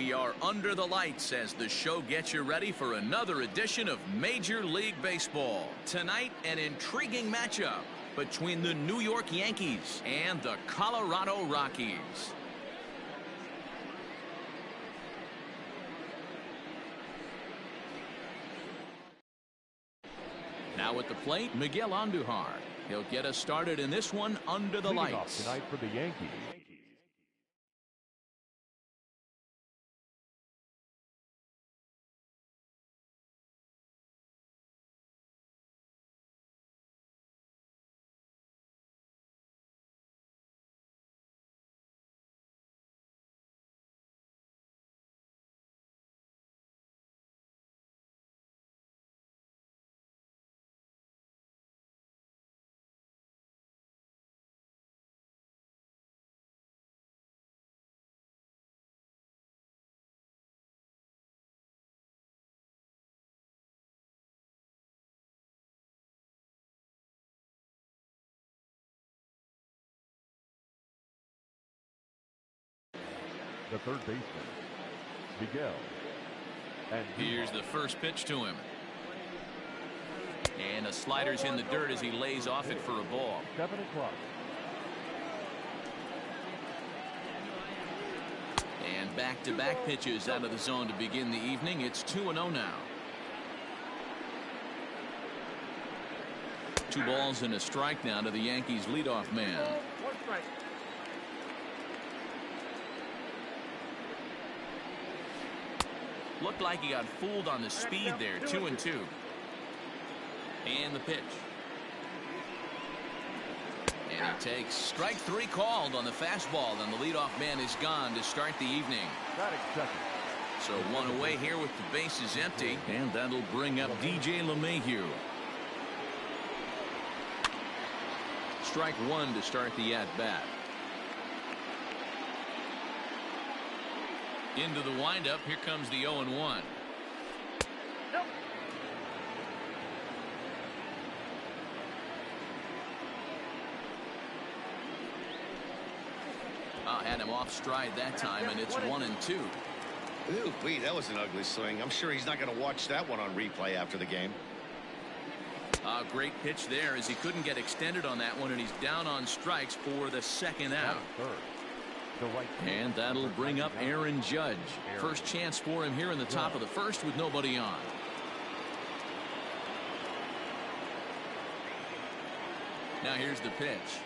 We are under the lights as the show gets you ready for another edition of Major League Baseball. Tonight, an intriguing matchup between the New York Yankees and the Colorado Rockies. Now at the plate, Miguel Andujar. He'll get us started in this one under the lights. Off tonight for the Yankees. The third baseman, Miguel. And here's the first pitch to him. And a slider's in the dirt as he lays off it for a ball. 7 o'clock. And back-to-back pitches out of the zone to begin the evening. It's 2-0 now. 2 balls and a strike now to the Yankees leadoff man. One strike. Looked like he got fooled on the speed there. 2-2. And the pitch. And he takes strike 3 called on the fastball. And the leadoff man is gone to start the evening. So 1 away here with the bases empty. And that'll bring up DJ LeMahieu. Strike 1 to start the at-bat. Into the windup. Here comes the 0-1. Nope. Had him off stride that time, and it's 1-2. Ooh, wait, that was an ugly swing. I'm sure he's not going to watch that one on replay after the game. Great pitch there as he couldn't get extended on that one, and he's down on strikes for the second out. And that'll bring up Aaron Judge. First chance for him here in the top of the first with nobody on. Now here's the pitch.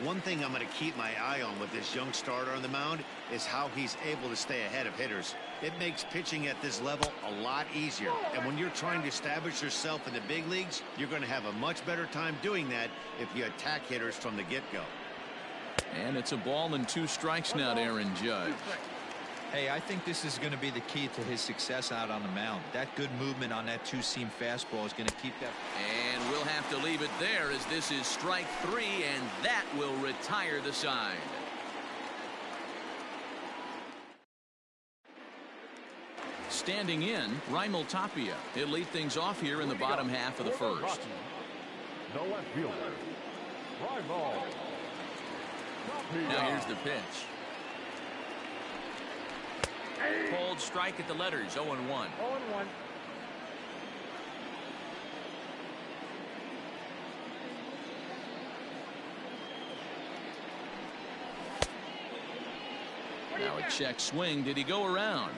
One thing I'm going to keep my eye on with this young starter on the mound is how he's able to stay ahead of hitters. It makes pitching at this level a lot easier. And when you're trying to establish yourself in the big leagues, you're going to have a much better time doing that if you attack hitters from the get-go. And it's a ball and 2 strikes now to Aaron Judge. Hey, I think this is going to be the key to his success out on the mound. That good movement on that 2-seam fastball is going to keep that. And we'll have to leave it there as this is strike 3, and that will retire the side. Standing in, Raimel Tapia. He'll lead things off here in the bottom half of the first. The left fielder, Raimel Tapia. Now here's the pitch. Cold strike at the letters, 0-1. 0-1. Now a check swing. Did he go around?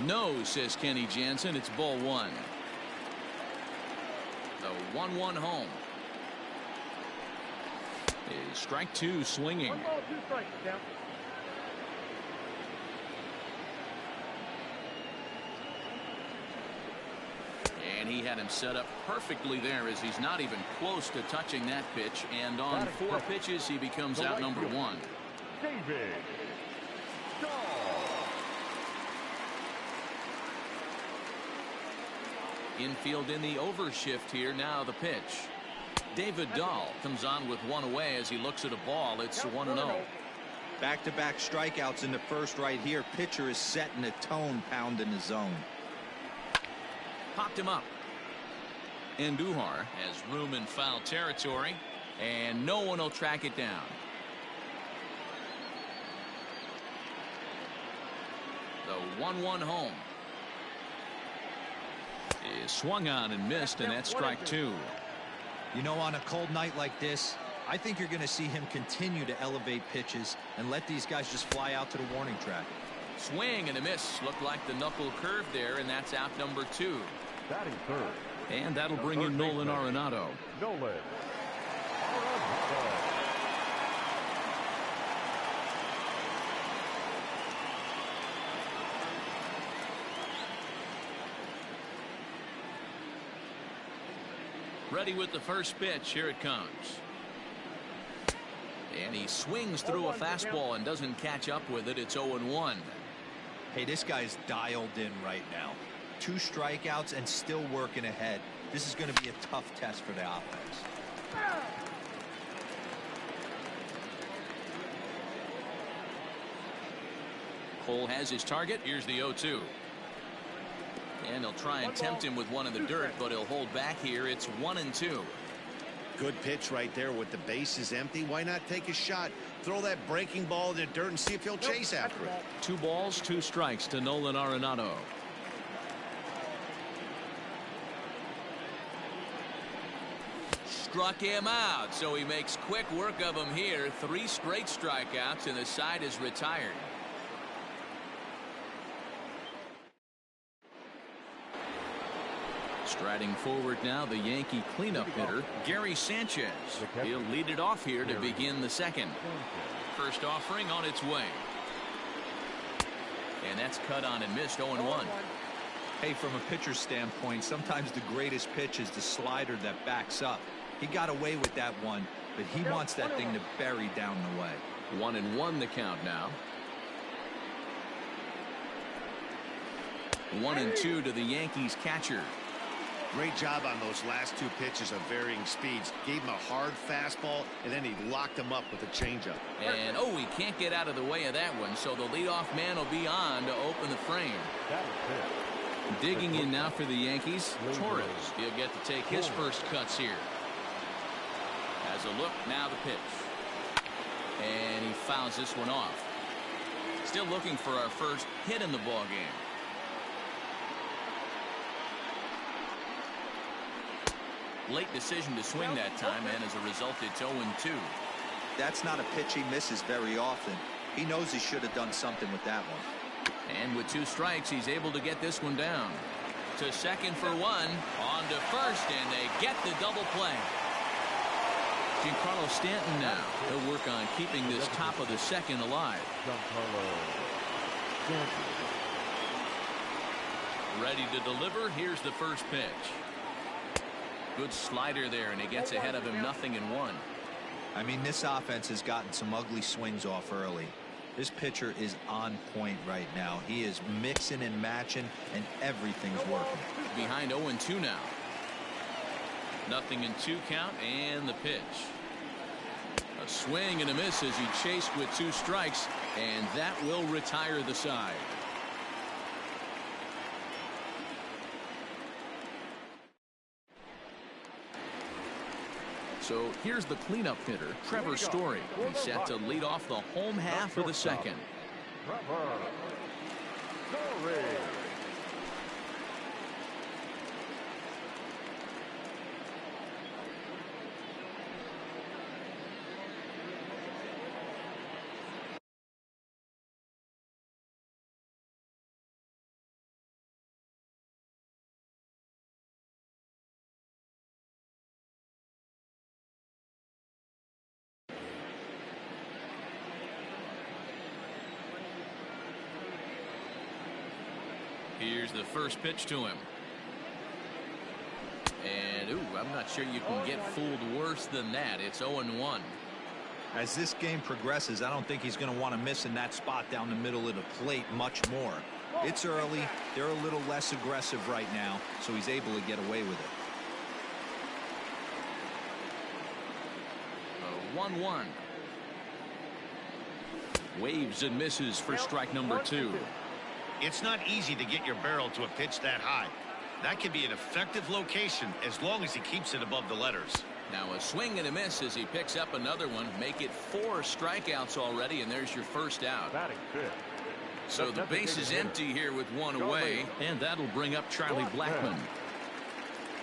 No, says Kenny Jansen. It's ball 1. The 1-1 home. Is strike 2 swinging. 1 ball, 2 strikes, count. And he had him set up perfectly there as he's not even close to touching that pitch. And on 4 pitches, he becomes out number 1. David Dahl. Infield in the overshift here. Now the pitch. David Dahl comes on with 1 away as he looks at a ball. It's 1-0. Back-to-back strikeouts in the first right here. Pitcher is setting the tone, pounding the zone. Popped him up. Andujar has room in foul territory, and no one will track it down. The 1-1 home. He swung on and missed, and that's strike 2. You know, on a cold night like this, I think you're going to see him continue to elevate pitches and let these guys just fly out to the warning track. Swing and a miss. Looked like the knuckle curve there, and that's out number 2. Batting third. And that'll bring in Nolan Arenado. Nolan Arenado. Ready with the first pitch. Here it comes. And he swings through a fastball and doesn't catch up with it. It's 0-1. Hey, this guy's dialed in right now. 2 strikeouts and still working ahead. This is going to be a tough test for the offense. Cole has his target. Here's the 0-2. And he'll try and tempt him with one in the dirt, but he'll hold back here. It's 1-2. Good pitch right there with the bases empty. Why not take a shot? Throw that breaking ball in the dirt and see if he'll chase after it. 2 balls, 2 strikes to Nolan Arenado. Struck him out, so he makes quick work of him here. 3 straight strikeouts, and the side is retired. Striding forward now, the Yankee cleanup hitter, Gary Sanchez. He'll lead it off here to begin the second. First offering on its way. And that's cut on and missed. 0-1. Hey, from a pitcher's standpoint, sometimes the greatest pitch is the slider that backs up. He got away with that one, but he wants that thing to bury down the way. 1-1 the count now. 1-2 to the Yankees catcher. Great job on those last 2 pitches of varying speeds. Gave him a hard fastball, and then he locked him up with a changeup. And, he can't get out of the way of that one, so the leadoff man will be on to open the frame. Digging in now for the Yankees, Torres. He'll get to take his first cuts here. Has a look, now the pitch. And he fouls this one off. Still looking for our first hit in the ballgame. Late decision to swing that time, and as a result, it's 0-2. That's not a pitch he misses very often. He knows he should have done something with that one. And with 2 strikes, he's able to get this one down. To second for 1, on to first, and they get the double play. Giancarlo Stanton now. He'll work on keeping this top of the second alive. Ready to deliver. Here's the first pitch. Good slider there, and he gets ahead of him 0-1. I mean, this offense has gotten some ugly swings off early. This pitcher is on point right now. He is mixing and matching, and everything's working. Behind 0-2 now. 0-2 count, and the pitch. A swing and a miss as he chased with 2 strikes, and that will retire the side. So here's the cleanup hitter, Trevor Story. He's set to lead off the home half of the second. Trevor Story. Here's the first pitch to him. And, I'm not sure you can get fooled worse than that. It's 0-1. As this game progresses, I don't think he's going to want to miss in that spot down the middle of the plate much more. It's early. They're a little less aggressive right now, so he's able to get away with it. 1-1. Waves and misses for strike number 2. It's not easy to get your barrel to a pitch that high. That can be an effective location as long as he keeps it above the letters. Now a swing and a miss as he picks up another one. Make it 4 strikeouts already, and there's your first out. Batting fifth, So the base is empty here with one away, and that'll bring up Charlie Blackmon.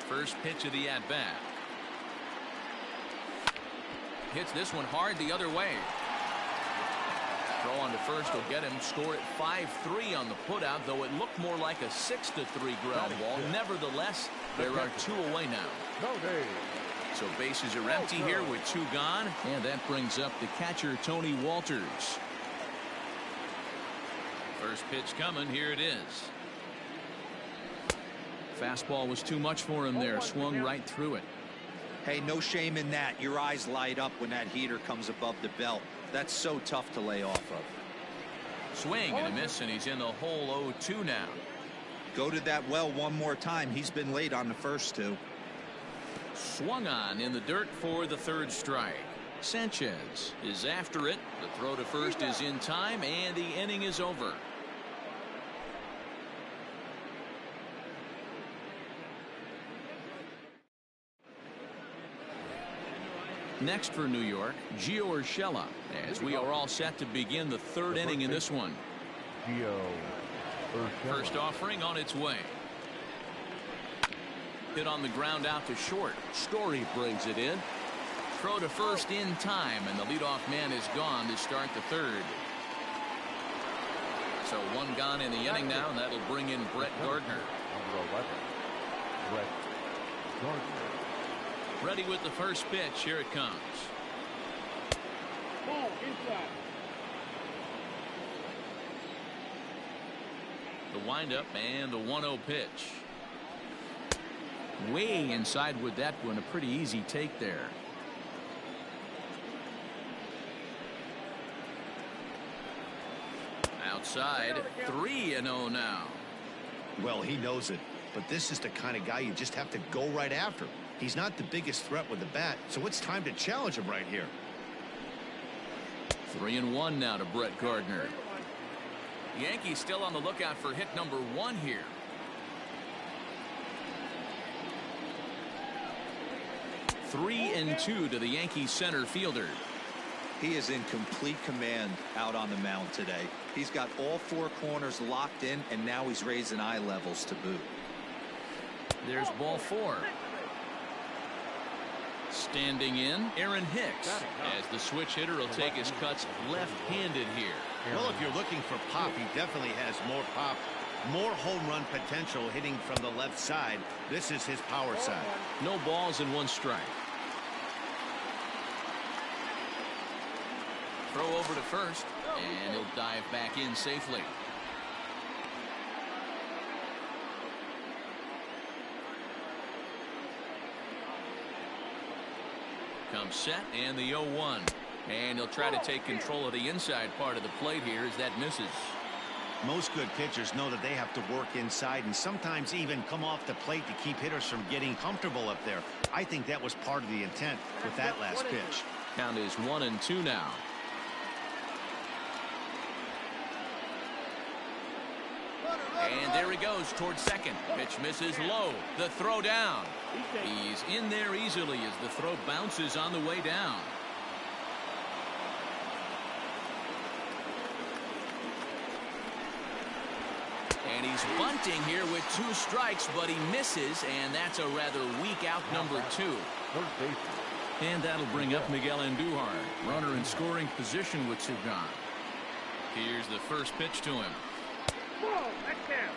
First pitch of the at-bat. Hits this one hard the other way. Throw on to first will get him. Score at 5-3 on the putout, though it looked more like a 6-3 ground ball. Nevertheless, there are two away now. So bases are empty here with two gone, and that brings up the catcher, Tony Walters. First pitch coming. Here it is. Fastball was too much for him there. Swung right through it. Hey, no shame in that. Your eyes light up when that heater comes above the belt. That's so tough to lay off of. Swing and a miss, and he's in the hole 0-2 now. Go to that well one more time. He's been late on the first two. Swung on in the dirt for the third strike. Sanchez is after it. The throw to first is in time, and the inning is over. Next for New York, Gio Urshela, as we are all set to begin the third inning in this one. First offering on its way. Hit on the ground out to short. Story brings it in. Throw to first in time, and the leadoff man is gone to start the third. So one gone in the inning now, and that'll bring in Brett Gardner. Number 11, Brett Gardner. Ready with the first pitch. Here it comes. Ball inside. The windup and the 1-0 pitch. Way inside with that one. A pretty easy take there. Outside. 3-0 now. Well, he knows it, but this is the kind of guy you just have to go right after. He's not the biggest threat with the bat, so it's time to challenge him right here. 3-1 now to Brett Gardner. Yankees still on the lookout for hit number 1 here. Three and 2 to the Yankees center fielder. He is in complete command out on the mound today. He's got all four corners locked in, and now he's raising eye levels to boot. There's ball 4. Standing in, Aaron Hicks, as the switch hitter will take his cuts left-handed here. Well, if you're looking for pop, he definitely has more pop, more home run potential hitting from the left side. This is his power side. No balls and 1 strike. Throw over to first, and he'll dive back in safely. Comes set, and the 0-1. And he'll try to take control of the inside part of the plate here as that misses. Most good pitchers know that they have to work inside and sometimes even come off the plate to keep hitters from getting comfortable up there. I think that was part of the intent with that last pitch. Count is 1-2 now. And there he goes towards second. Pitch misses low. The throw down. He's in there easily as the throw bounces on the way down. And he's bunting here with 2 strikes, but he misses, and that's a rather weak out number 2. And that'll bring up Miguel Andujar. Runner in scoring position with 2 gone. Here's the first pitch to him. Ball, that's down.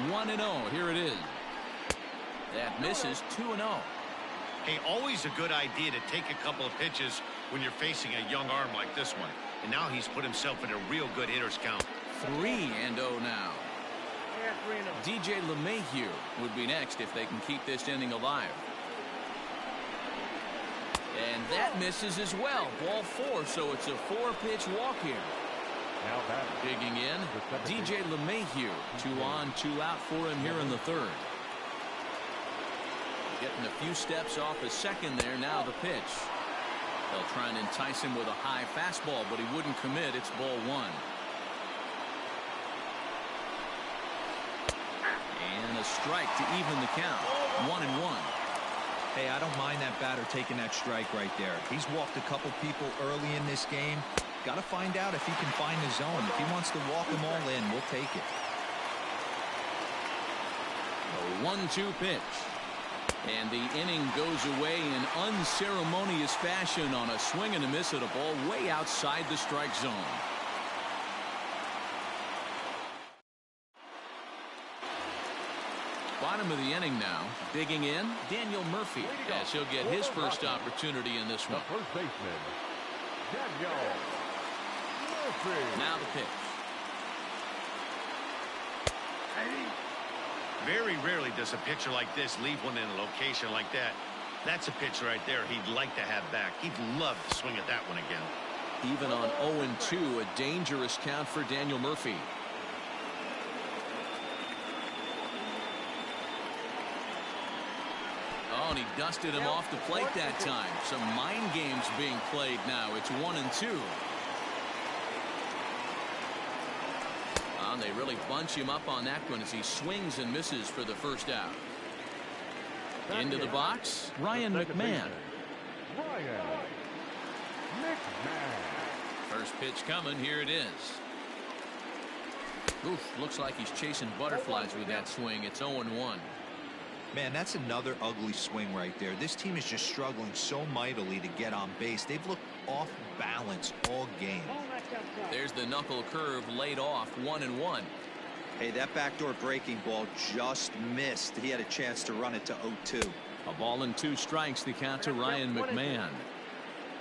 1-0. Here it is. That misses. 2-0. Hey, always a good idea to take a couple of pitches when you're facing a young arm like this one. And now he's put himself in a real good hitter's count. 3-0 now. DJ LeMahieu would be next if they can keep this inning alive. And that misses as well. Ball 4, so it's a 4-pitch walk here. Now batting. Digging in, DJ LeMahieu. 2 on, 2 out for him here in the third. Getting a few steps off his second there. Now the pitch. They'll try and entice him with a high fastball, but he wouldn't commit. It's ball 1. And a strike to even the count. 1-1. Hey, I don't mind that batter taking that strike right there. He's walked a couple people early in this game. Got to find out if he can find the zone. If he wants to walk them all in, we'll take it. A 1-2 pitch. And the inning goes away in unceremonious fashion on a swing and a miss at a ball way outside the strike zone. Bottom of the inning now. Digging in, Daniel Murphy, as he'll get his first opportunity in this one. First baseman, Daniel Murphy. Now the pitch. Very rarely does a pitcher like this leave one in a location like that. That's a pitch right there he'd like to have back. He'd love to swing at that one again. Even on 0-2, a dangerous count for Daniel Murphy. Oh, and he dusted him off the plate that time. Some mind games being played now. It's 1-2. And they really bunch him up on that one as he swings and misses for the first out. Into the box, Ryan McMahon. First pitch coming. Here it is. Oof, looks like he's chasing butterflies with that swing. It's 0-1. Man, that's another ugly swing right there. This team is just struggling so mightily to get on base. They've looked off balance all game. There's the knuckle curve laid off. 1-1. Hey, that backdoor breaking ball just missed. He had a chance to run it to 0-2. A ball and 2 strikes to count to Ryan McMahon.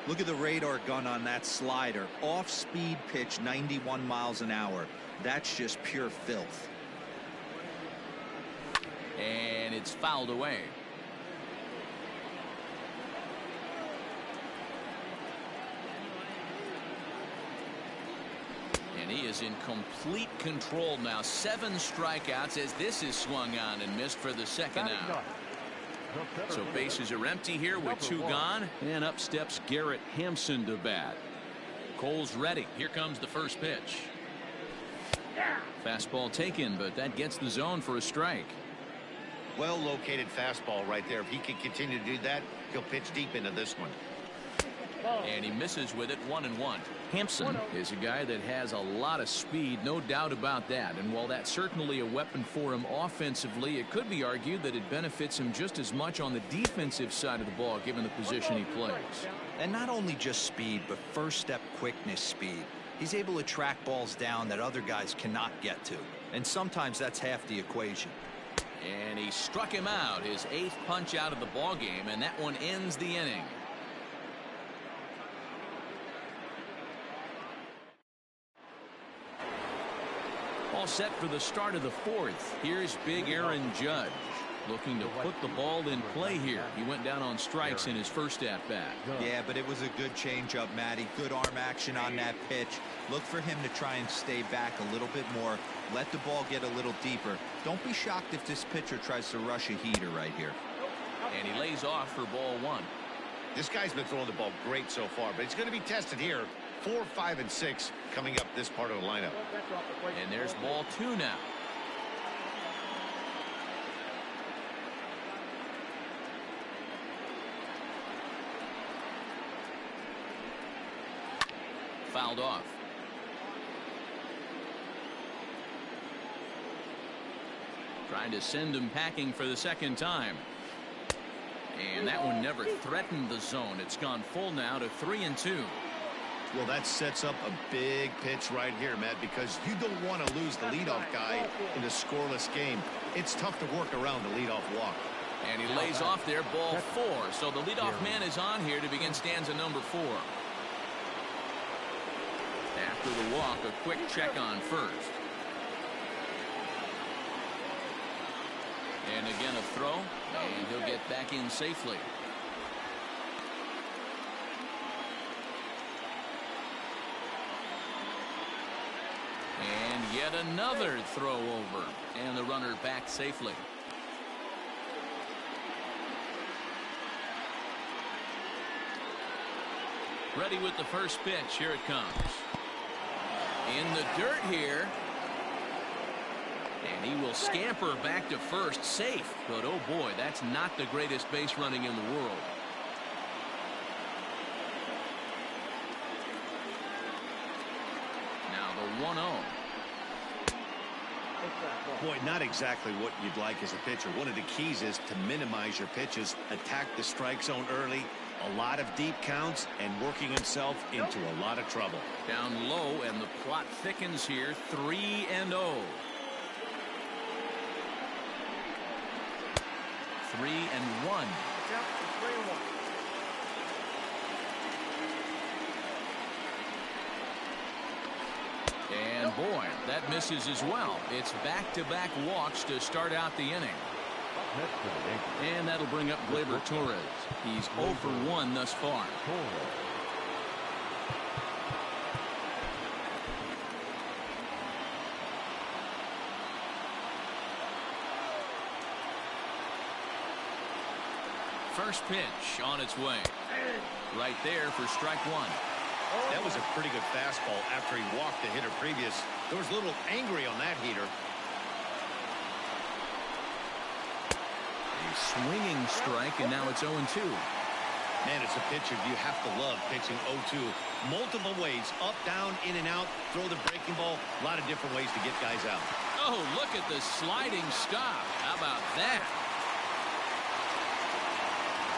Look at the radar gun on that slider. Off-speed pitch, 91 miles an hour. That's just pure filth. And it's fouled away. And he is in complete control now. 7 strikeouts as this is swung on and missed for the second out. So bases are empty here with 2 gone. And up steps Garrett Hampson to bat. Cole's ready. Here comes the first pitch. Fastball taken, but that gets the zone for a strike. Well located fastball right there. If he can continue to do that, he'll pitch deep into this one. And he misses with it. 1-1. Hampson is a guy that has a lot of speed, no doubt about that. And while that's certainly a weapon for him offensively, it could be argued that it benefits him just as much on the defensive side of the ball, given the position he plays. And not only just speed, but first step quickness speed. He's able to track balls down that other guys cannot get to. And sometimes that's half the equation. And he struck him out, his 8th punch out of the ball game, and that one ends the inning. All set for the start of the 4th. Here's big Aaron Judge looking to put the ball in play here. He went down on strikes in his first at bat. Yeah, but it was a good changeup, Matty. Good arm action on that pitch. Look for him to try and stay back a little bit more. Let the ball get a little deeper. Don't be shocked if this pitcher tries to rush a heater right here. And he lays off for ball 1. This guy's been throwing the ball great so far, but he's going to be tested here. 4, 5, and 6 coming up this part of the lineup. And there's ball 2 now. Fouled off. Trying to send him packing for the second time. And that one never threatened the zone. It's gone full now to 3-2. Well, that sets up a big pitch right here, Matt, because you don't want to lose the leadoff guy in a scoreless game. It's tough to work around the leadoff walk. And he lays off there, ball 4. So the leadoff man is on here to begin stanza number 4. After the walk, a quick check on first. And again a throw, and he'll get back in safely. And yet another throw over, and the runner back safely. Ready with the first pitch. Here it comes. In the dirt here. And he will scamper back to first, safe. But oh boy, that's not the greatest base running in the world. Now the 1-0. Boy, not exactly what you'd like as a pitcher. One of the keys is to minimize your pitches, attack the strike zone early, a lot of deep counts, and working himself into a lot of trouble. Down low, and the plot thickens here. 3-0. 3-1. And boy, that misses as well. It's back-to-back walks to start out the inning. And that'll bring up Gleyber Torres. He's 0 for 1 thus far. First pitch on its way. Right there for strike 1. That was a pretty good fastball after he walked the hitter previous. There was a little angry on that heater. A swinging strike, and now it's 0-2. Man, it's a pitcher you have to love pitching 0-2. Multiple ways, up, down, in and out, throw the breaking ball. A lot of different ways to get guys out. Oh, look at the sliding stop. How about that?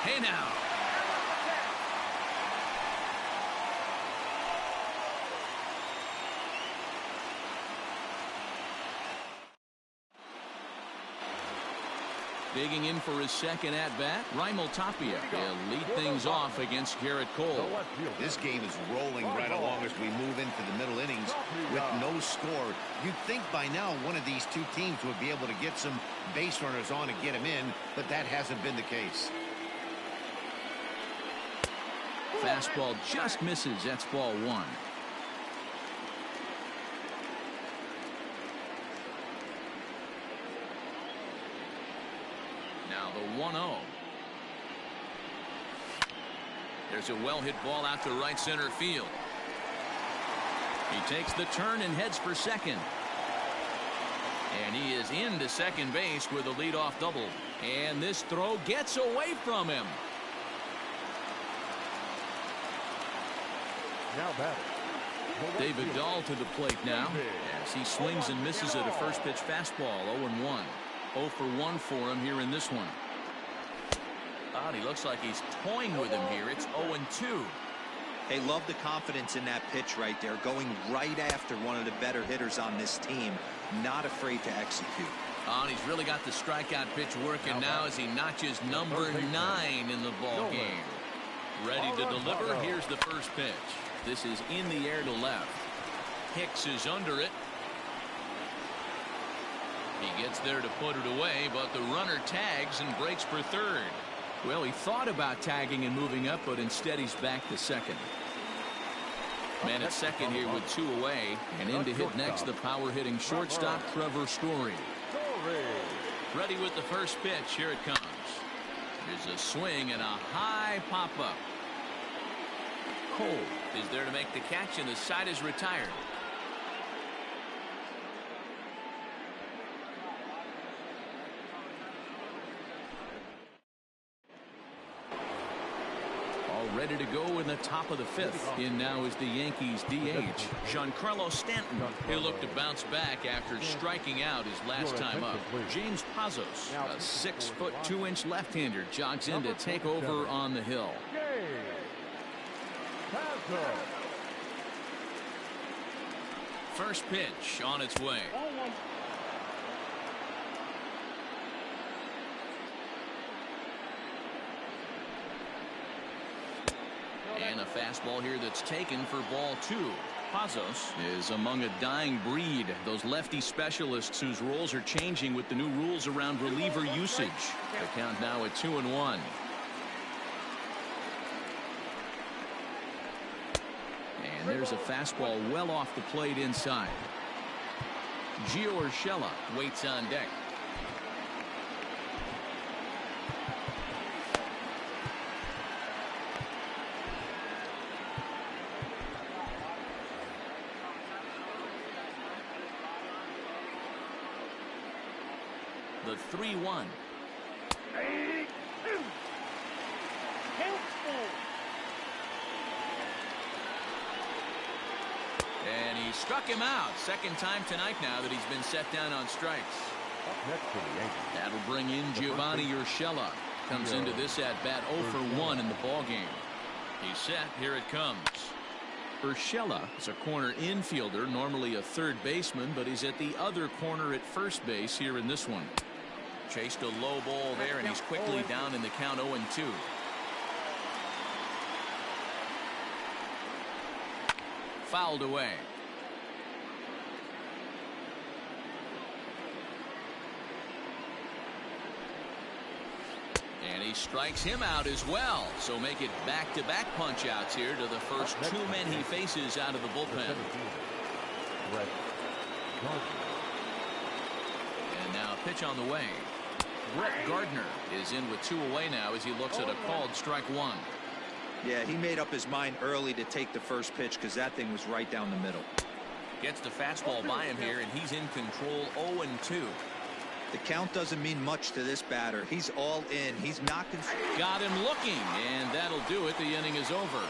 Hey now. Digging in for his second at-bat, Raimel Tapia. He'll lead things off against Garrett Cole. This game is rolling right along as we move into the middle innings with no score. You'd think by now one of these two teams would be able to get some base runners on and get them in, but that hasn't been the case. Fastball just misses. That's ball 1. Now the 1-0. There's a well-hit ball out to right center field. He takes the turn and heads for second. And he is into second base with a leadoff double. And this throw gets away from him. Now batting. David Dahl to the plate now as he swings and misses at a first pitch fastball. 0-1. 0 for 1 for him here in this one. God, he looks like he's toying with him here. It's 0-2. Hey, love the confidence in that pitch right there, going right after one of the better hitters on this team, not afraid to execute. And he's really got the strikeout pitch working now as he notches number 9 in the ball game. Ready to deliver. Here's the first pitch. This is in the air to left. Hicks is under it. He gets there to put it away, but the runner tags and breaks for third. Well, he thought about tagging and moving up, but instead he's back to second. Man at second here with 2 away, and in to hit next the power-hitting shortstop Trevor Story. Ready with the first pitch. Here it comes. There's a swing and a high pop-up. Cole is there to make the catch, and the side is retired. All ready to go in the top of the 5th. In now is the Yankees DH, Giancarlo Stanton. He'll look to bounce back after striking out his last time up. James Pazos, a 6'2" left-hander, jogs in to take over on the hill. Number 27. Outfielder, number 27. James Pazos, a 6'2" left-hander, jogs in to take over on the hill. James Pazos. James Pazos, a 6'2" left-hander, jogs in to take over on the hill. First pitch on its way. And a fastball here that's taken for ball 2. Pazos is among a dying breed, those lefty specialists whose roles are changing with the new rules around reliever usage. The count now at 2-1. And there's a fastball well off the plate inside. Gio Urshela waits on deck. The 3-1. And he struck him out. Second time tonight now that he's been set down on strikes. That'll bring in Giovanni Urshela. Comes into this at bat 0 for 1 in the ball game. He's set. Here it comes. Urshela is a corner infielder, normally a third baseman, but he's at the other corner at first base here in this one. Chased a low ball there, and he's quickly down in the count 0-2. Fouled away. And he strikes him out as well. So make it back-to-back punch-outs here to the first 2 men he faces out of the bullpen. And now pitch on the way. Brett Gardner is in with 2 away now as he looks at a called strike 1. Yeah, he made up his mind early to take the first pitch because that thing was right down the middle. Gets the fastball by him here, and he's in control 0-2. The count doesn't mean much to this batter. He's all in. He's not concerned. Got him looking, and that'll do it. The inning is over.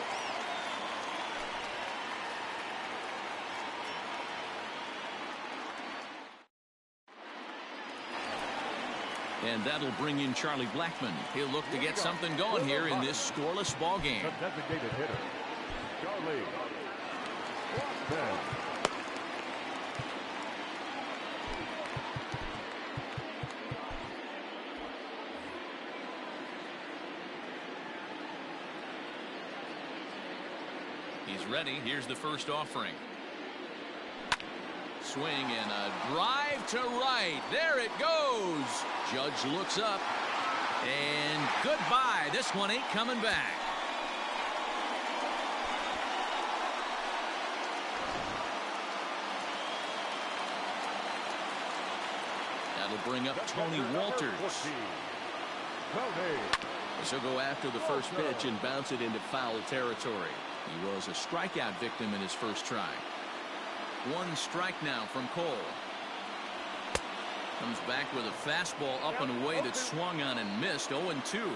And that'll bring in Charlie Blackmon. He'll look to get something going here in this scoreless ball game. The designated hitter, Charlie Blackmon. He's ready. Here's the first offering. Swing and a drive to right. There it goes. Judge looks up. And goodbye. This one ain't coming back. That'll bring up Tony Walters. This will go after the first pitch and bounce it into foul territory. He was a strikeout victim in his first try. 1 strike now from Cole. Comes back with a fastball up and away that swung on and missed. 0-2.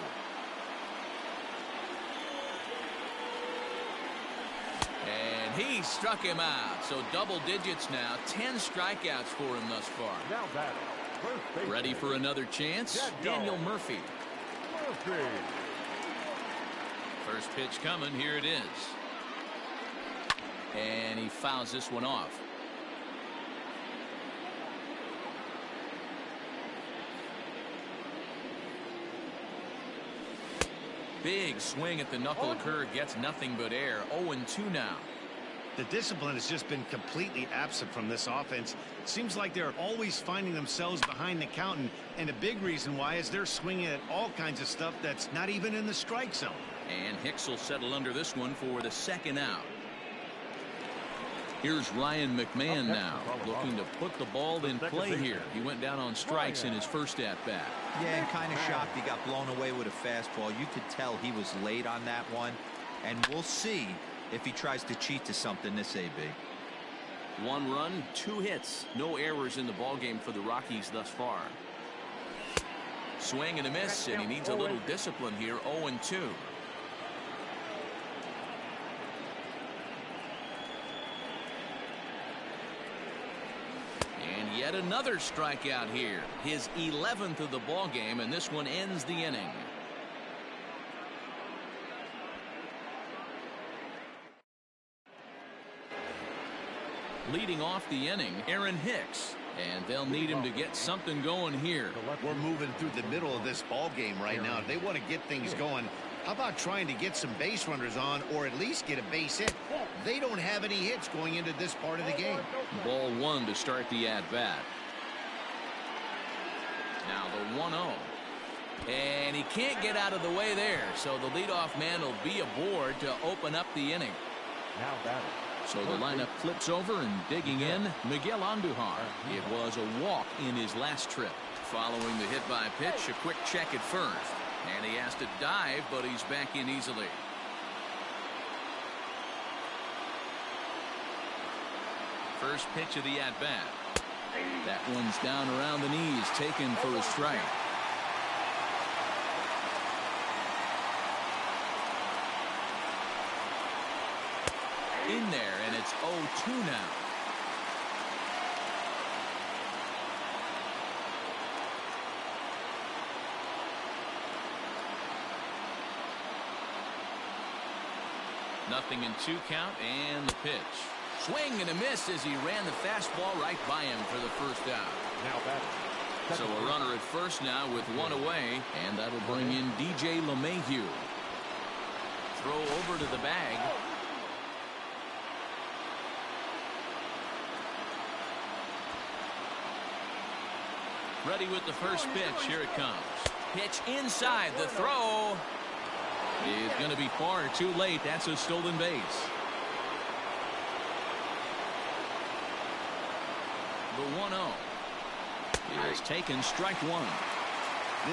And he struck him out. So double digits now. 10 strikeouts for him thus far. Ready for another chance? Daniel Murphy. First pitch coming. Here it is. And he fouls this one off. Big swing at the knuckle curve, gets nothing but air. 0-2 now. The discipline has just been completely absent from this offense. Seems like they're always finding themselves behind the count, and a big reason why is they're swinging at all kinds of stuff that's not even in the strike zone. And Hicks will settle under this one for the second out. Here's Ryan McMahon now, looking to put the ball in play here. He went down on strikes in his first at-bat. Yeah, and kind of shocked he got blown away with a fastball. You could tell he was late on that one, and we'll see if he tries to cheat to something this AB. 1 run, 2 hits. No errors in the ballgame for the Rockies thus far. Swing and a miss, and he needs a little discipline here. 0-2. And yet another strikeout here. His 11th of the ball game, and this one ends the inning. Leading off the inning, Aaron Hicks. And they'll need him to get something going here. We're moving through the middle of this ball game right now. They want to get things going. How about trying to get some base runners on, or at least get a base hit? They don't have any hits going into this part of the game. Ball one to start the at-bat. Now the 1-0. And he can't get out of the way there, so the leadoff man will be aboard to open up the inning. Now batting. So the lineup flips over, and digging in, Miguel Andujar. It was a walk in his last trip. Following the hit by pitch, a quick check at first. And he has to dive, but he's back in easily. First pitch of the at-bat. That one's down around the knees, taken for a strike. In there, and it's 0-2 now. Nothing in 2 count, and the pitch. Swing and a miss as he ran the fastball right by him for the first out. Now batting. So a runner at first now with 1 away, and that'll bring in DJ LeMahieu. Throw over to the bag. Ready with the first pitch. Here it comes. Pitch inside. The throw is going to be far too late. That's a stolen base. The 1-0 is taken, strike one.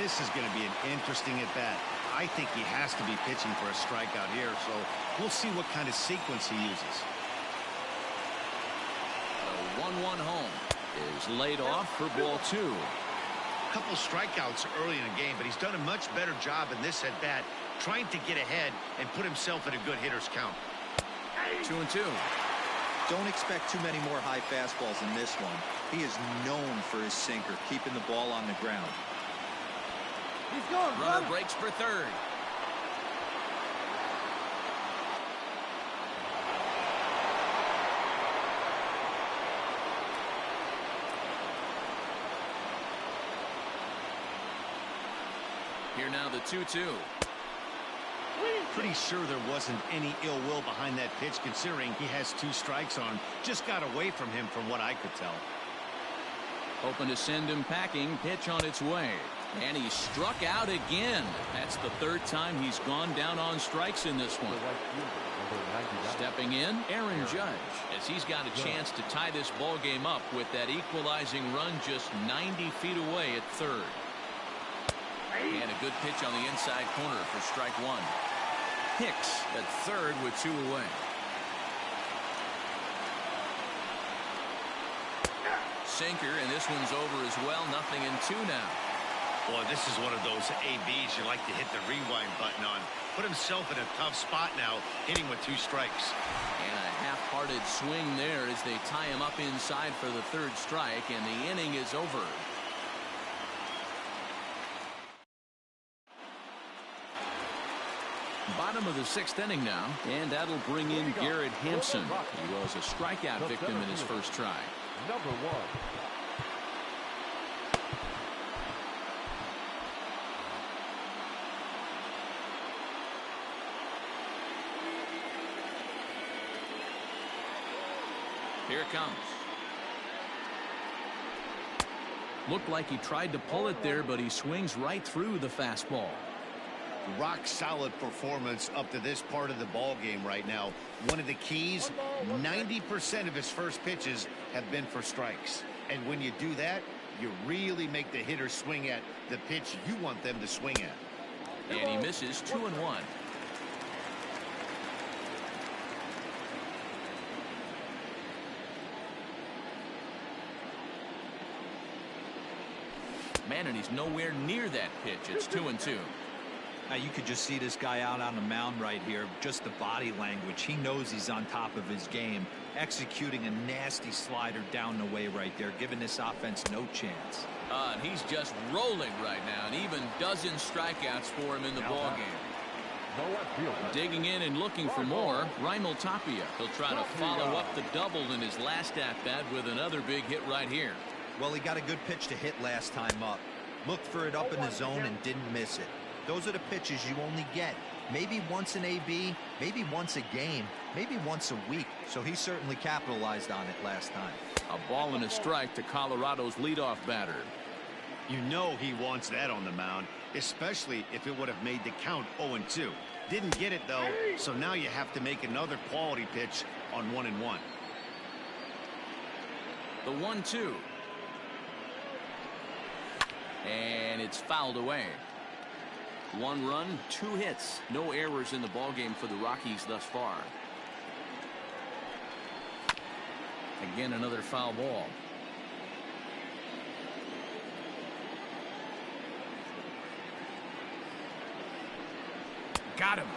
This is going to be an interesting at-bat. I think he has to be pitching for a strikeout here, so we'll see what kind of sequence he uses. The 1-1 home is laid off for ball 2. A couple strikeouts early in the game, but he's done a much better job in this at-bat trying to get ahead and put himself in a good hitter's count. 2-2. Don't expect too many more high fastballs in this one. He is known for his sinker, keeping the ball on the ground. He's going. Runner breaks for third. Here now the 2-2. Pretty sure there wasn't any ill will behind that pitch, considering he has 2 strikes on him. Just got away from him from what I could tell. Open to send him packing. Pitch on its way. And he struck out again. That's the 3rd time he's gone down on strikes in this one. Stepping in, Aaron Judge, as he's got a chance to tie this ball game up with that equalizing run just 90 feet away at third. And a good pitch on the inside corner for strike one. Hicks at third with 2 away. Sinker, and this one's over as well. Nothing in 2 now. Boy, this is one of those ABs you like to hit the rewind button on. Put himself in a tough spot now, hitting with 2 strikes. And a half-hearted swing there as they tie him up inside for the 3rd strike, and the inning is over. Bottom of the 6th inning now, and that'll bring in Garrett Hampson. He was a strikeout victim in his first try. Number 1. Here it comes. Looked like he tried to pull it there, but he swings right through the fastball. Rock solid performance up to this part of the ball game right now. One of the keys, 90% of his first pitches have been for strikes. And when you do that, you really make the hitter swing at the pitch you want them to swing at. And he misses 2-1. Man, and he's nowhere near that pitch. It's 2-2. Now you could just see this guy out on the mound right here. Just the body language. He knows he's on top of his game. Executing a nasty slider down the way right there, giving this offense no chance. And he's just rolling right now, and even dozen strikeouts for him in the ball game. No left field. Digging in and looking for more, Raimel Tapia. He'll try to follow up the double in his last at-bat with another big hit right here. Well, he got a good pitch to hit last time up. Looked for it up in the zone and didn't miss it. Those are the pitches you only get. Maybe once an AB, maybe once a game, maybe once a week. So he certainly capitalized on it last time. A ball and a strike to Colorado's leadoff batter. You know he wants that on the mound, especially if it would have made the count 0-2. Didn't get it, though, so now you have to make another quality pitch on 1-1. The 1-2. And it's fouled away. 1 run, 2 hits. No errors in the ballgame for the Rockies thus far. Again, another foul ball. Got him.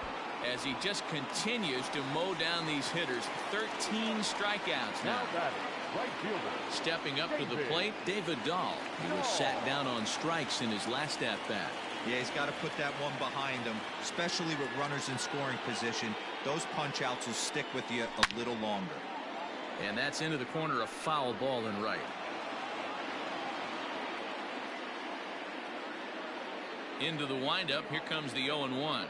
As he just continues to mow down these hitters. 13 strikeouts now. Right fielder. Stepping up to the plate, David Dahl. He was sat down on strikes in his last at-bat. Yeah, he's got to put that one behind him, especially with runners in scoring position. Those punch-outs will stick with you a little longer. And that's into the corner, a foul ball and right. Into the windup, here comes the 0-1.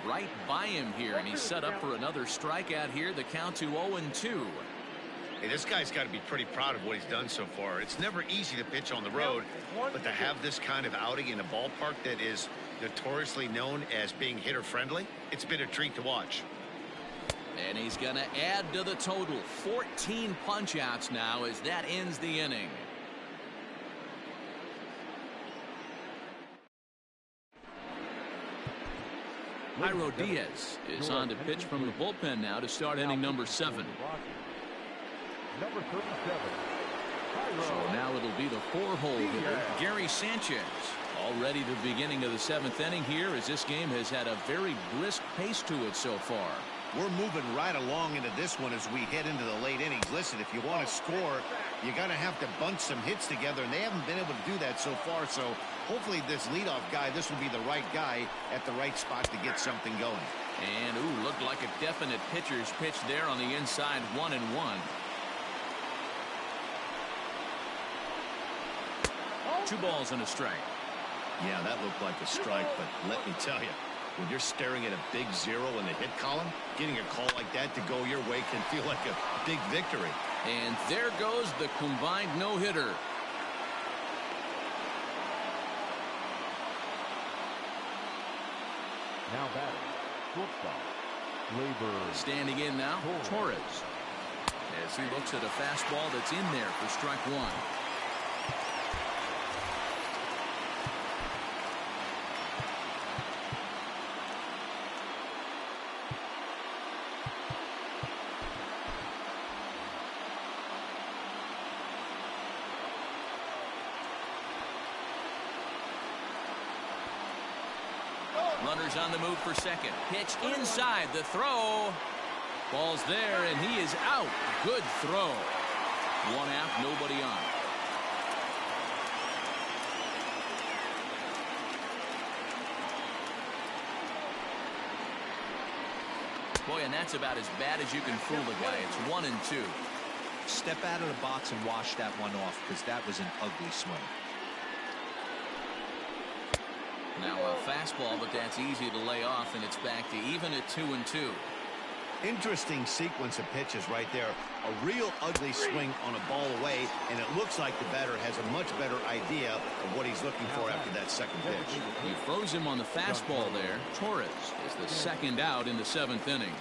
Right by him here, and he's set up for another strikeout here. The count to 0-2. Hey, this guy's got to be pretty proud of what he's done so far. It's never easy to pitch on the road, but to have this kind of outing in a ballpark that is notoriously known as being hitter-friendly, it's been a treat to watch. And he's going to add to the total. 14 punch-outs now as that ends the inning. Jairo Diaz is on to pitch from the bullpen now to start inning number 7. Number 37. So now it'll be the 4-hole hitter, Gary Sanchez. Already the beginning of the 7th inning here, as this game has had a very brisk pace to it so far. We're moving right along into this one as we head into the late innings. Listen, if you want to score, you got to have to bunch some hits together, and they haven't been able to do that so far. So hopefully this leadoff guy, this will be the right guy at the right spot to get something going. And, ooh, looked like a definite pitcher's pitch there on the inside, 1-1. 2 balls and a strike. Yeah, that looked like a strike, but let me tell you, when you're staring at a big 0 in the hit column, getting a call like that to go your way can feel like a big victory. And there goes the combined no-hitter. Now batting. Shortstop. Labor. Standing in now, Torres. As he looks at a fastball that's in there for strike 1. Runners on the move for second. Pitch inside. The throw. Ball's there, and he is out. Good throw. 1 out, nobody on. Boy, and that's about as bad as you can fool a guy. It's 1-2. Step out of the box and wash that one off, because that was an ugly swing. Now a fastball, but that's easy to lay off, and it's back to even at 2-2. Interesting sequence of pitches right there. A real ugly swing on a ball away, and it looks like the batter has a much better idea of what he's looking for after that second pitch. He froze him on the fastball there. Torres is the second out in the 7th inning.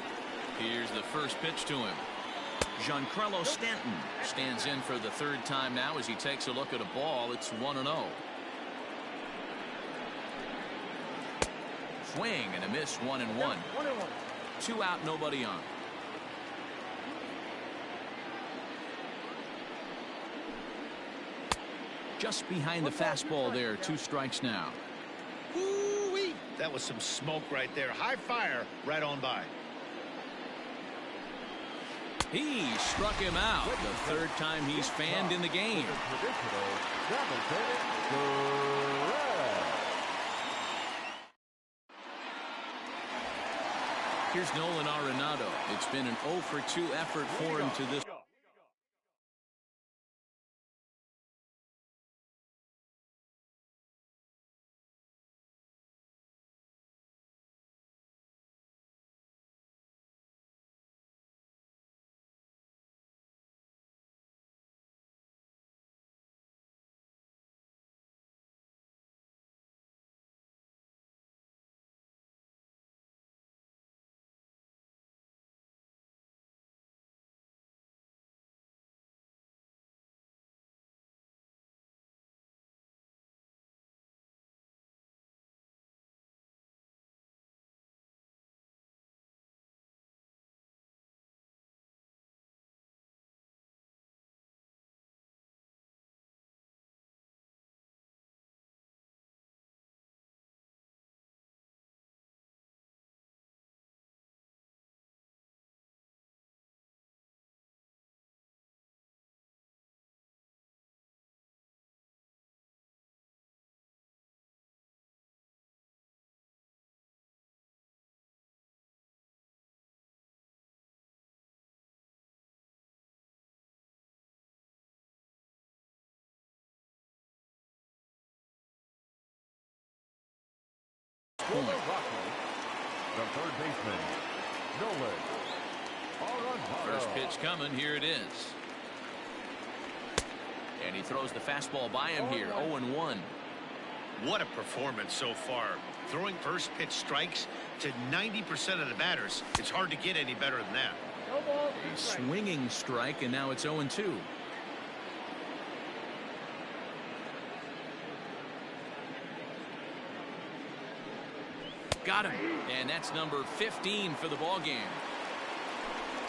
Here's the first pitch to him. Giancarlo Stanton stands in for the 3rd time now as he takes a look at a ball. It's 1-0. Swing and a miss, 1-1. 2 out, nobody on. Just behind the fastball there, 2 strikes now. Woo-wee. That was some smoke right there. High fire right on by. He struck him out. The 3rd time he's fanned in the game. Here's Nolan Arenado. It's been an 0 for 2 effort for him to this. The third baseman, Nolan Arenado. First pitch coming. Here it is. And he throws the fastball by him here. 0-1. What a performance so far. Throwing first pitch strikes to 90% of the batters. It's hard to get any better than that. A swinging strike, and now it's 0-2. Got him. And that's number 15 for the ball game.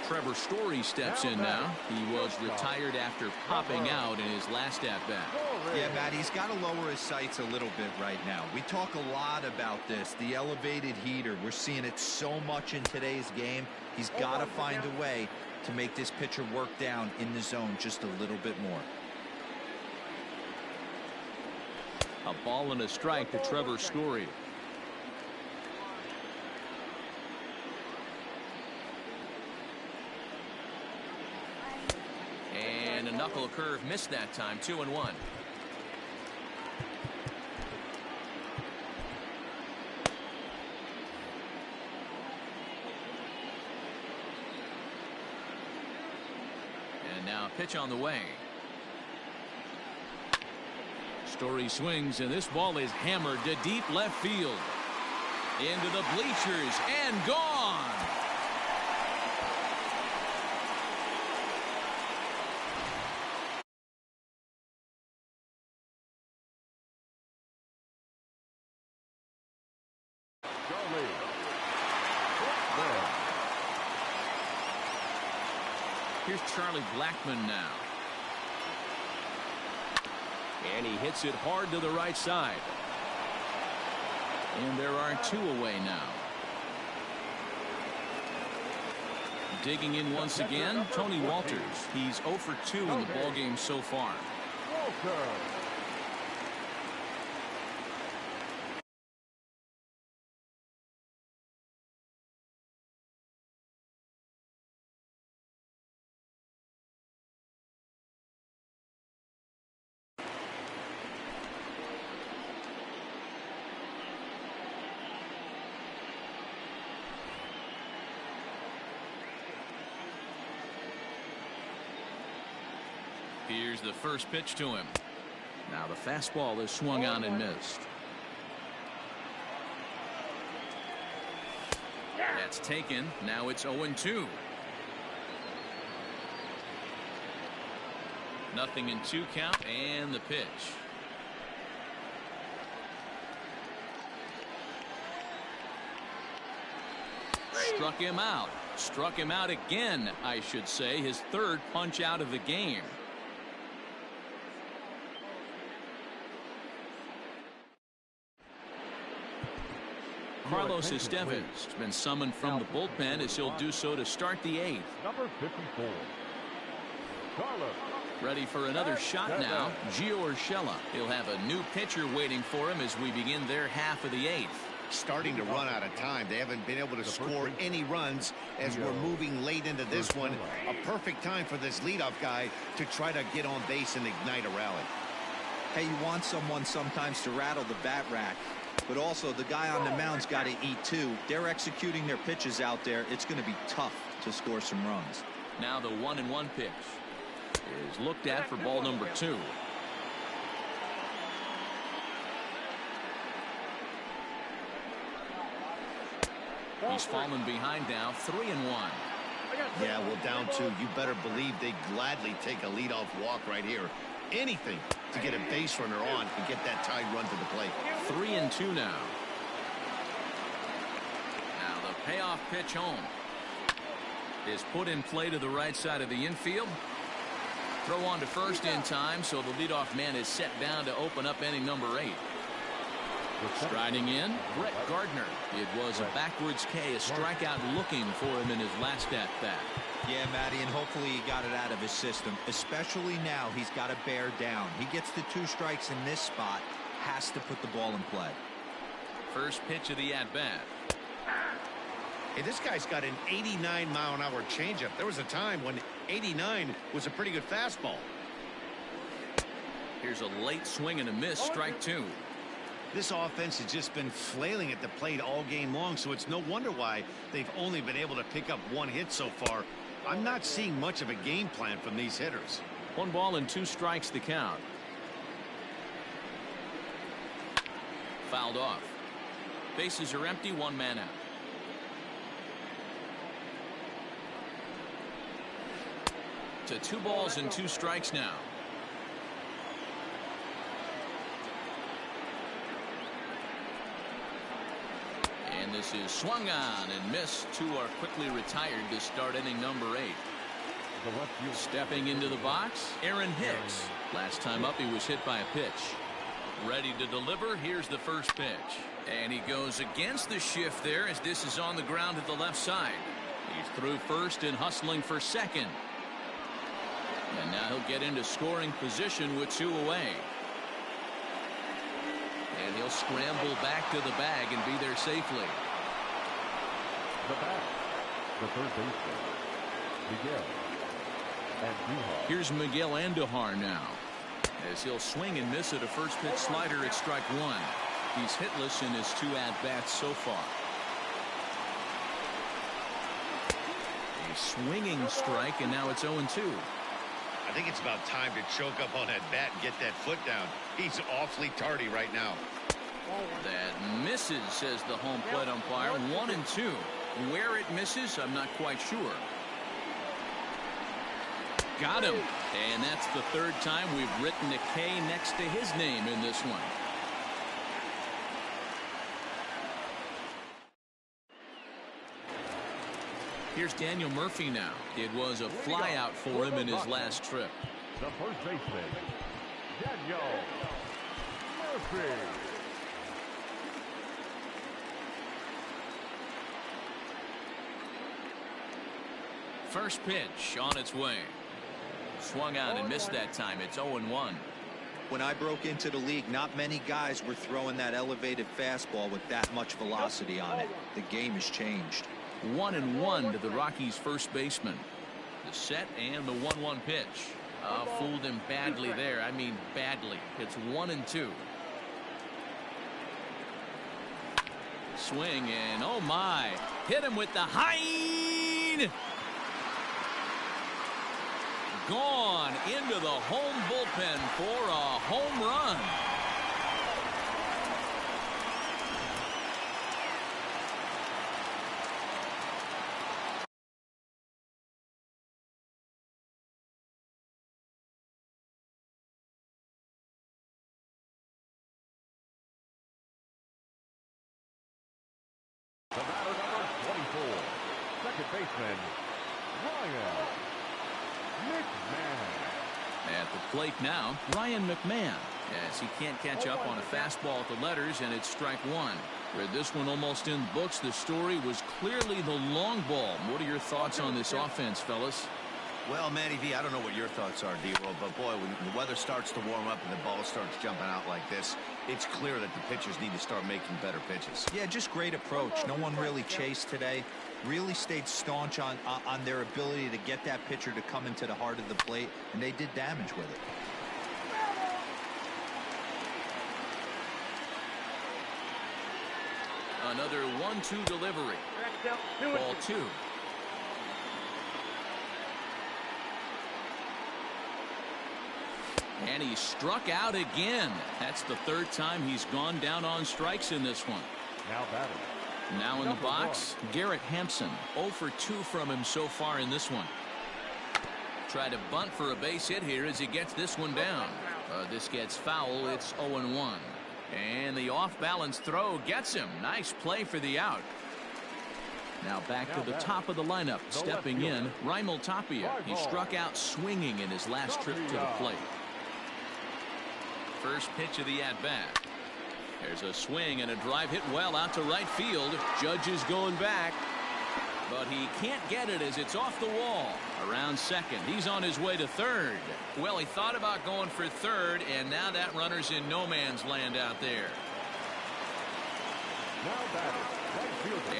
Trevor Story steps in now. He was retired after popping out in his last at-bat. Yeah, Matt, he's got to lower his sights a little bit right now. We talk a lot about this, the elevated heater. We're seeing it so much in today's game. He's got to find a way to make this pitcher work down in the zone just a little bit more. A ball and a strike to Trevor Story. And a knuckle curve missed that time. 2-1. And now pitch on the way. Story swings, and this ball is hammered to deep left field. Into the bleachers and gone. Here's Charlie Blackmon now. And he hits it hard to the right side. And there are 2 away now. Digging in once again, Tony Walters. He's 0 for 2 in the ballgame so far. Here's the first pitch to him. Now the fastball is swung on and missed. That's taken. Now it's 0-2. Nothing in 2 count, and the pitch. Struck him out. Struck him out again, I should say. His 3rd punch out of the game. Carlos Estevez has been summoned from the bullpen as he'll do so to start the 8th. Number 54. Carlos. Ready for another shot now. Gio Urshela. He'll have a new pitcher waiting for him as we begin their half of the 8th. starting to run out of time. They haven't been able to score any runs as we're moving late into this one. A perfect time for this leadoff guy to try to get on base and ignite a rally. Hey, you want someone sometimes to rattle the bat rack, but also the guy on the mound's got to eat too. They're executing their pitches out there. It's going to be tough to score some runs. Now the 1-1 pitch is looked at for ball number 2. He's fallen behind now, 3-1. Yeah, well, down 2. You better believe they gladly take a leadoff walk right here. Anything to get a base runner on and get that tied run to the plate. 3-2 now. Now the payoff pitch home is put in play to the right side of the infield. Throw on to first in time, so the leadoff man is set down to open up inning number 8. Striding in, Brett Gardner. It was a backwards K, a strikeout looking for him in his last at-bat. Yeah, Matty, and hopefully he got it out of his system. Especially now, he's got to bear down. He gets the 2 strikes in this spot, has to put the ball in play. First pitch of the at-bat. Hey, this guy's got an 89-mile-an-hour changeup. There was a time when 89 was a pretty good fastball. Here's a late swing and a miss, strike 2. This offense has just been flailing at the plate all game long, so it's no wonder why they've only been able to pick up 1 hit so far. I'm not seeing much of a game plan from these hitters. 1 ball and 2 strikes the count. Fouled off. Bases are empty, 1 man out. To 2 balls and 2 strikes now. And this is swung on and missed. 2 are quickly retired to start inning number 8. Stepping into the box, Aaron Hicks. Last time up, he was hit by a pitch. Ready to deliver. Here's the first pitch. And he goes against the shift there as this is on the ground to the left side. He's through first and hustling for second. And now he'll get into scoring position with 2 away. And he'll scramble back to the bag and be there safely. The back, the third baseman, Miguel Andujar. Here's Miguel Andujar now, as he'll swing and miss at a first pitch slider at strike 1. He's hitless in his 2 at-bats so far. A swinging strike, and now it's 0-2. I think it's about time to choke up on that bat and get that foot down. He's awfully tardy right now. That misses, says the home plate umpire. 1-2. Where it misses, I'm not quite sure. Got him. And that's the 3rd time we've written a K next to his name in this one. Here's Daniel Murphy now. It was a flyout for him in his last trip. The first baseman, Daniel Murphy. First pitch on its way. Swung on and missed that time. It's 0-1. When I broke into the league, not many guys were throwing that elevated fastball with that much velocity on it. The game has changed. 1-1 to the Rockies' first baseman. The set and the 1-1 pitch. Fooled him badly there. I mean badly. It's 1-2. Swing and oh my. Hit him with the high. Gone into the home bullpen for a home run. The batter number 24, second baseman, Ryan McMahon. At the plate now, Ryan McMahon, as he can't catch up on a fastball at the letters, and it's strike 1. Read this one almost in the books. The story was clearly the long ball. What are your thoughts on this offense, fellas? Well, Matty V, I don't know what your thoughts are, D-Roll, but boy, when the weather starts to warm up and the ball starts jumping out like this, it's clear that the pitchers need to start making better pitches. Yeah, just great approach. No one really chased today. Really stayed staunch on their ability to get that pitcher to come into the heart of the plate, and they did damage with it. Another 1-2 delivery. Ball 2. And he struck out again. That's the third time he's gone down on strikes in this one. Now batting. Now in the box, Garrett Hampson. 0 for 2 from him so far in this one. Try to bunt for a base hit here as he gets this one down. This gets foul. It's 0-1. And the off-balance throw gets him. Nice play for the out. Now back to the top of the lineup. Stepping in, Raimel Tapia. He struck out swinging in his last trip to the plate. First pitch of the at-bat. There's a swing and a drive hit well out to right field. Judge is going back, but he can't get it as it's off the wall. Around second. He's on his way to third. Well, he thought about going for third, and now that runner's in no man's land out there.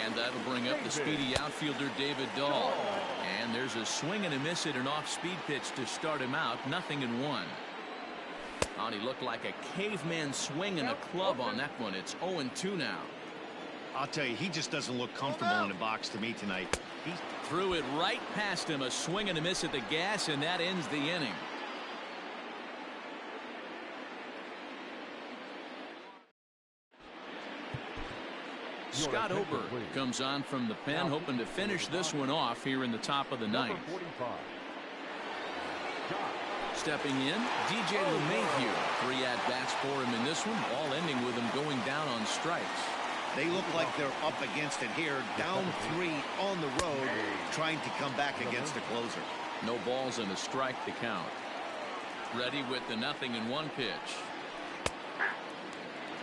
And that'll bring up the speedy outfielder David Dahl. And there's a swing and a miss at an off-speed pitch to start him out. 0-1. Oh, he looked like a caveman swinging a club on that one. It's 0-2 now. I'll tell you, he just doesn't look comfortable in the box to me tonight. He threw it right past him. A swing and a miss at the gas, and that ends the inning. Scott Ober comes on from the pen, hoping to finish this one off here in the top of the ninth. Stepping in, DJ LeMahieu. 3 at-bats for him in this one, all ending with him going down on strikes. They look like they're up against it here, down 3 on the road, trying to come back against the closer. No balls and a strike to count. Ready with the 0-1 pitch.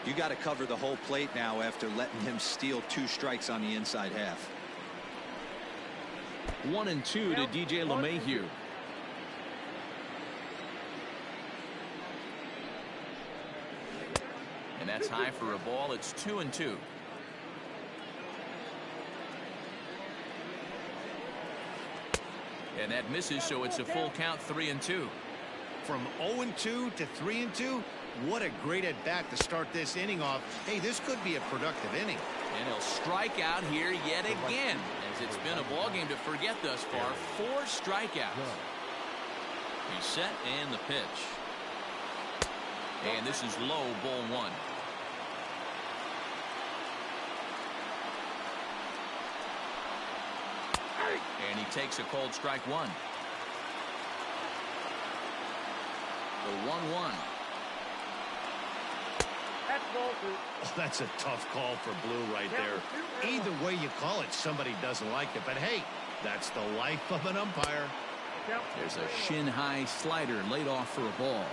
You got to cover the whole plate now after letting him steal 2 strikes on the inside half. 1-2 to DJ LeMahieu. And that's high for a ball. It's 2-2. And that misses, so it's a full count. 3-2. From 0-2 to 3-2. What a great at bat to start this inning off. Hey, this could be a productive inning. And he'll strike out here yet again, as it's been a ball game to forget thus far. 4 strikeouts. He's set, and the pitch. And this is low, ball 1. And he takes a cold strike 1. The 1-1. Oh, that's a tough call for Blue right there. Either way you call it, somebody doesn't like it. But hey, that's the life of an umpire. There's a shin-high slider laid off for a ball.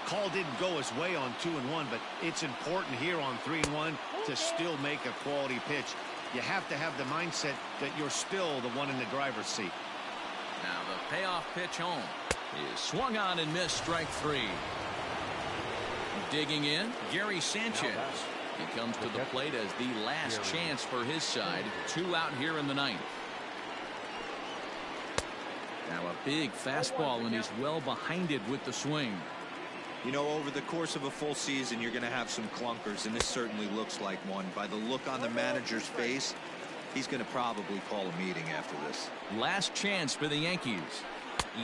Call didn't go his way on 2-1, but it's important here on 3-1 to still make a quality pitch. You have to have the mindset that you're still the one in the driver's seat. Now the payoff pitch home is swung on and missed. Strike 3. Digging in, Gary Sanchez. He comes to the plate as the last chance for his side. 2 out here in the 9th. Now a big fastball, and he's well behind it with the swing. You know, over the course of a full season, you're going to have some clunkers, and this certainly looks like one. By the look on the manager's face, he's going to probably call a meeting after this. Last chance for the Yankees.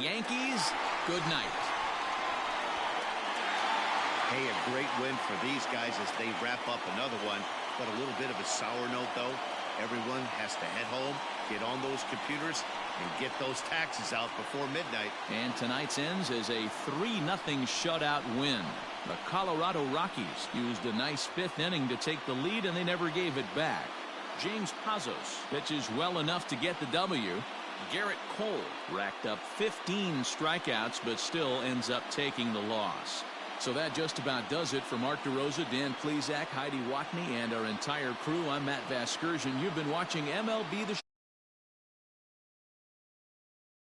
Yankees, good night. Hey, a great win for these guys as they wrap up another one. But a little bit of a sour note, though. Everyone has to head home, get on those computers, and get those taxes out before midnight. And tonight's ends as a 3-0 shutout win. The Colorado Rockies used a nice 5th inning to take the lead, and they never gave it back. James Pazos pitches well enough to get the W. Garrett Cole racked up 15 strikeouts, but still ends up taking the loss. So that just about does it for Mark DeRosa, Dan Plesac, Heidi Watney, and our entire crew. I'm Matt Vasgersian. You've been watching MLB The Show.